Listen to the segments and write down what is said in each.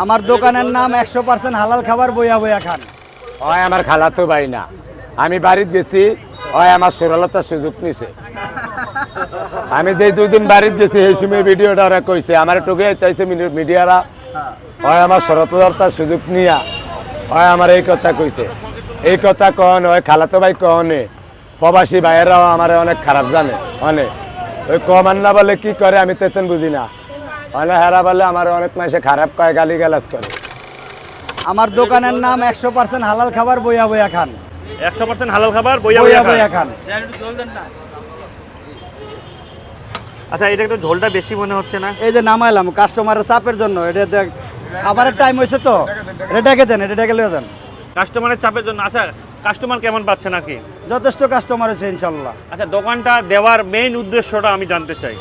আমার দোকানের নাম 100% হালাল খাবার বইয়া বইয়া খান। ওই আমার খালাতো ভাই না, আমি বাড়িতে গেছি, ওই আমার সরলতার সুযোগ নিছে। আমি যে 2 দিন বাড়িতে গেছি এই সময় ভিডিওটা ওরা কইছে, আমার টুকে চাইছে মিডিয়ারা, ওই আমার সরলতার সুযোগ নিয়া ওই আমার এই কথা কইছে। এই কথা কন ওই খালাতো ভাই কনে, প্রবাসী ভাইয়েরাও আমার অনেক খারাপ জানে, অনেক ওই কমান না বলে কি করে আমি তো এখন বুঝি না। অনেক হেরা বলে আমার অনেক মানুষে খারাপ কয়, গালি গালাজ করে। আমার দোকানের নাম 100% হালাল খাবার বইয়া বইয়া খান। 100% হালাল খাবার বইয়া বইয়া বইয়া বইয়া খান। খান। আচ্ছা, এটা একটু ঝোলটা বেশি মনে হচ্ছে না? এই যে নামাইলাম কাস্টমারের চাপের জন্য, এটা দেখ খাবারের টাইম হয়েছে তো, এটা ডেকে দেন, এটা ডেকে লিয়ে দেন। কাস্টমারের চাপের জন্য। আচ্ছা, কাস্টমার কেমন পাচ্ছে নাকি? যথেষ্ট কাস্টমার হয়েছে ইনশাল্লাহ। আচ্ছা, দোকানটা দেওয়ার মেইন উদ্দেশ্যটা আমি জানতে চাই।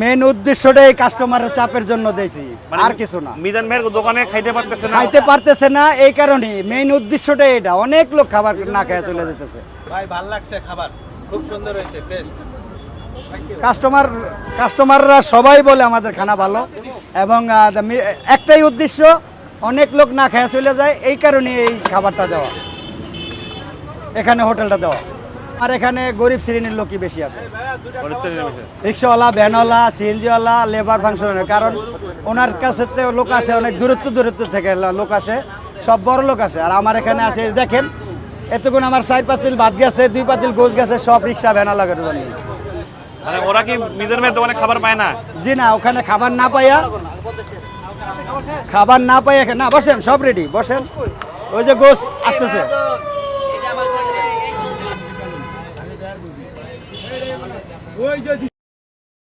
মেন উদ্দেশ্যটা এই কাস্টমারের চাপের জন্য দিয়েছি, আর কিছু না। মিজান ভাইয়ের দোকানে খাইতে পারতেছে না? খাইতে পারতেছে না, এই কারণে মেইন উদ্দেশ্যটা এটা। অনেক লোক খাবার না খেয়ে চলে যেতেছে। ভাই ভালো লাগছে, খাবার খুব সুন্দর হয়েছে, টেস্ট। কাস্টমাররা সবাই বলে আমাদের খানা ভালো, এবং একটাই উদ্দেশ্য, অনেক লোক না খেয়ে চলে যায়, এই কারণে এই খাবারটা দেওয়া, এখানে হোটেলটা দেওয়া। আর এখানে গরিব শ্রেণীর লোকই বেশি আছে, রিক্সাওয়ালা, ভ্যানওয়ালা, সিএনজিওয়ালা, লেবার ফাংশন। কারণ ওনার কাছে তো লোক আসে অনেক দূরত্ব থেকে লোক আসে, সব বড় লোক আসে। আর আমার এখানে আসে দেখেন, এতক্ষণ আমার 4 পাতিল ভাত গেছে, 2 পাতিল গোছ গেছে, সব রিক্সা ভ্যানওয়ালা করে জন্য। মানে ওরা কি মিজান ভাইয়ের দোকানে খাবার পায় না? জি না, ওখানে খাবার না পাইয়া না, বসেন, সব রেডি, বসেন। ওই যে গোছ আসতেছে।